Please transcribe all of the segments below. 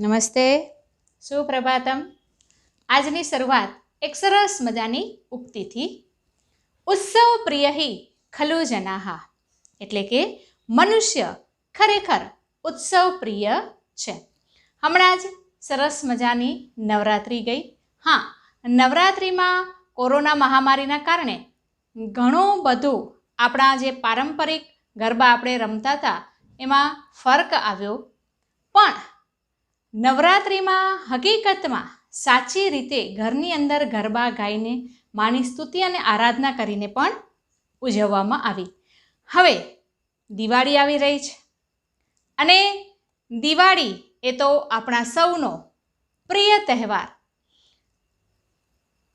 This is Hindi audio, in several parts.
નમસ્તે, સુપ્રભાતમ. આજની શરૂઆત એક સરસ મજાની ઉક્તિથી. ઉત્સવ પ્રિય હિ ખલુ જનાહા, એટલે કે મનુષ્ય ખરેખર ઉત્સવ પ્રિય છે. હમણાં જ સરસ મજાની નવરાત્રિ ગઈ. હા, નવરાત્રિમાં કોરોના મહામારીના કારણે ઘણું બધું આપણા જે પારંપરિક ગરબા આપણે રમતા હતા એમાં ફર્ક આવ્યો, પણ નવરાત્રિમાં હકીકતમાં સાચી રીતે ઘરની અંદર ગરબા ગાઈને માની સ્તુતિ અને આરાધના કરીને પણ ઉજવવામાં આવી. હવે દિવાળી આવી રહી છે અને દિવાળી એ તો આપણા સૌનો પ્રિય તહેવાર.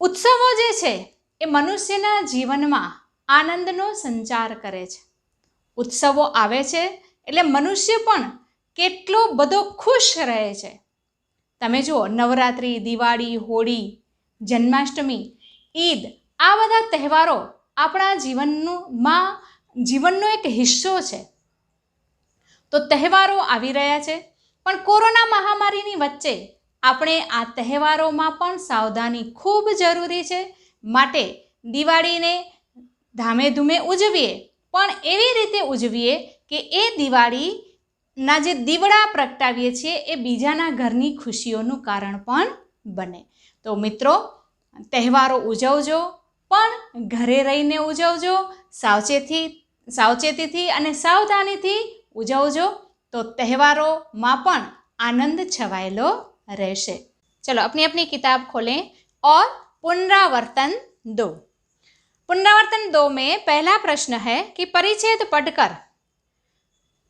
ઉત્સવો જે છે એ મનુષ્યના જીવનમાં આનંદનો સંચાર કરે છે. ઉત્સવો આવે છે એટલે મનુષ્ય પણ કેટલો બધો ખુશ રહે છે. તમે જુઓ, નવરાત્રિ, દિવાળી, હોળી, જન્માષ્ટમી, ઈદ, આ બધા તહેવારો આપણા જીવનનો એક હિસ્સો છે. તો તહેવારો આવી રહ્યા છે, પણ કોરોના મહામારીની વચ્ચે આપણે આ તહેવારોમાં પણ સાવધાની ખૂબ જરૂરી છે. માટે દિવાળીને ધામે ધૂમે ઉજવીએ, પણ એવી રીતે ઉજવીએ કે એ દિવાળીના જે દીવડા પ્રગટાવીએ છીએ એ બીજાના ઘરની ખુશીઓનું કારણ પણ બને. તો મિત્રો, તહેવારો ઉજવજો, પણ ઘરે રહીને ઉજવજો, સાવચેતીથી અને સાવધાનીથી ઉજવજો, તો તહેવારોમાં પણ आनंद छवायेलो रहशे. चलो अपनी अपनी किताब खोलें और पुनरावर्तन 2. पुनरावर्तन 2 में पहला प्रश्न है कि परिच्छेद पढ़कर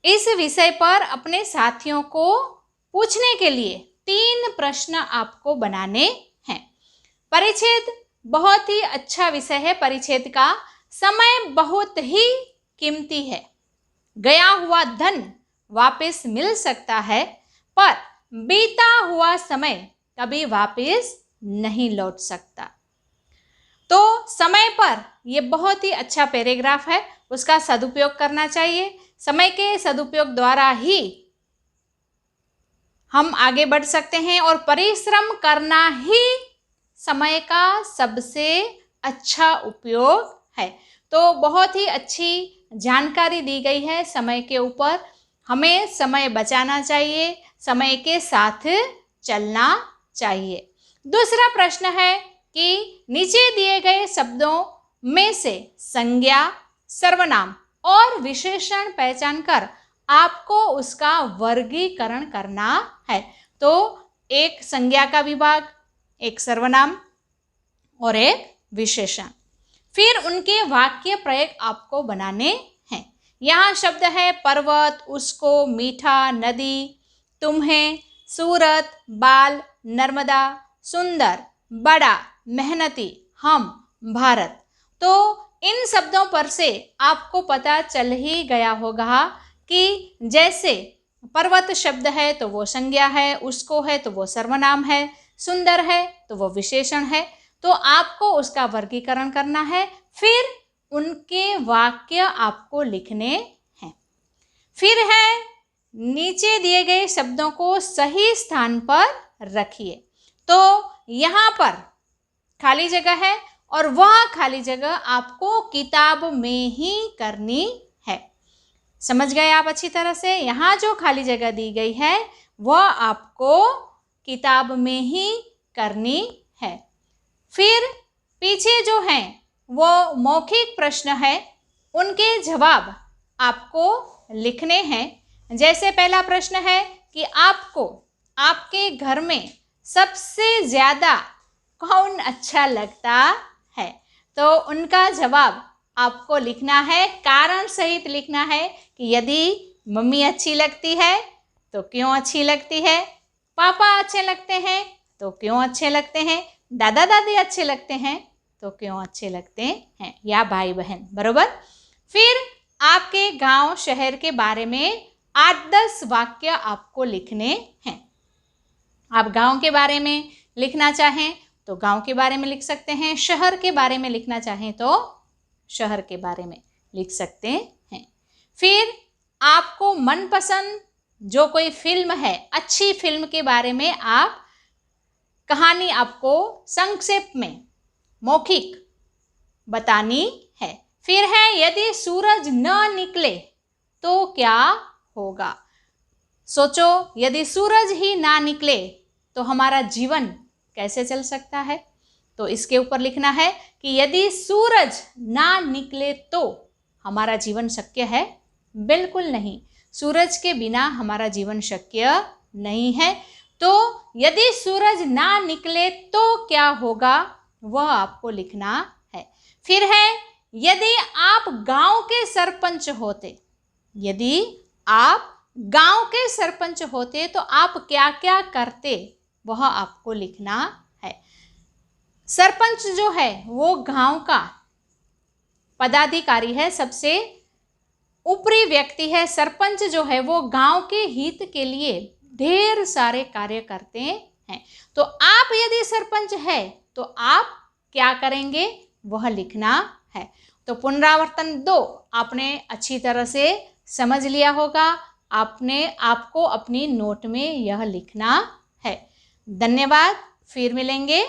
इस विषय पर अपने साथियों को पूछने के लिए 3 प्रश्न आपको बनाने हैं. परिच्छेद बहुत ही अच्छा विषय है. परिच्छेद का समय बहुत ही कीमती है. गया हुआ धन वापस मिल सकता है, पर बीता हुआ समय कभी वापस नहीं लौट सकता. तो समय पर ये बहुत ही अच्छा पैराग्राफ है, उसका सदुपयोग करना चाहिए. समय के सदुपयोग द्वारा ही हम आगे बढ़ सकते हैं और परिश्रम करना ही समय का सबसे अच्छा उपयोग है. तो बहुत ही अच्छी जानकारी दी गई है समय के ऊपर. हमें समय बचाना चाहिए, समय के साथ चलना चाहिए. दूसरा प्रश्न है कि नीचे दिए गए शब्दों में से संज्ञा, सर्वनाम और विशेषण पहचान कर आपको उसका वर्गीकरण करना है. तो एक संज्ञा का विभाग, एक सर्वनाम और एक विशेषण. फिर उनके वाक्य प्रयोग आपको बनाने हैं. यहाँ शब्द है पर्वत, उसको, मीठा, नदी, तुम्हें, सूरत, बाल, नर्मदा, सुंदर, बड़ा, मेहनती, हम, भारत. तो इन शब्दों पर से आपको पता चल ही गया होगा कि जैसे पर्वत शब्द है तो वो संज्ञा है, उसको है तो वो सर्वनाम है, सुंदर है तो वो विशेषण है. तो आपको उसका वर्गीकरण करना है, फिर उनके वाक्य आपको लिखने हैं. फिर है नीचे दिए गए शब्दों को सही स्थान पर रखिए. तो यहाँ पर खाली जगह है और वह खाली जगह आपको किताब में ही करनी है. समझ गए आप अच्छी तरह से? यहाँ जो खाली जगह दी गई है वह आपको किताब में ही करनी है. फिर पीछे जो हैं वो मौखिक प्रश्न है, उनके जवाब आपको लिखने हैं. जैसे पहला प्रश्न है कि आपको आपके घर में सबसे ज़्यादा कौन अच्छा लगता है. तो उनका जवाब आपको लिखना है, कारण सहित लिखना है कि यदि मम्मी अच्छी लगती है तो क्यों अच्छी लगती है, पापा अच्छे लगते हैं तो क्यों अच्छे लगते हैं, दादा दादी अच्छे लगते हैं तो क्यों अच्छे लगते हैं, या भाई बहन. बरोबर. फिर आपके गांव शहर के बारे में 8-10 वाक्य आपको लिखने हैं. आप गांव के बारे में लिखना चाहें तो गांव के बारे में लिख सकते हैं, शहर के बारे में लिखना चाहें तो शहर के बारे में लिख सकते हैं. फिर आपको मनपसंद जो कोई फिल्म है, अच्छी फिल्म के बारे में आप कहानी आपको संक्षेप में मौखिक बतानी है। फिर है यदि सूरज न निकले तो क्या होगा। सोचो, यदि सूरज ही ना निकले तो हमारा जीवन कैसे चल सकता है। तो इसके ऊपर लिखना है कि यदि सूरज ना निकले तो हमारा जीवन शक्य है? बिल्कुल नहीं, सूरज के बिना हमारा जीवन शक्य नहीं है। तो यदि सूरज ना निकले तो क्या होगा, वह आपको लिखना है। फिर है यदि आप गांव के सरपंच होते, यदि आप गांव के सरपंच होते तो आप क्या क्या करते, वह आपको लिखना है। सरपंच जो है वो गांव का पदाधिकारी है, सबसे ऊपरी व्यक्ति है। सरपंच जो है वो गांव के हित के लिए ढेर सारे कार्य करते हैं। तो आप यदि सरपंच है तो आप क्या करेंगे, वह लिखना है। तो पुनरावर्तन 2 आपने अच्छी तरह से समझ लिया होगा। आपको अपनी नोट में यह लिखना है। धन्यवाद, फिर मिलेंगे।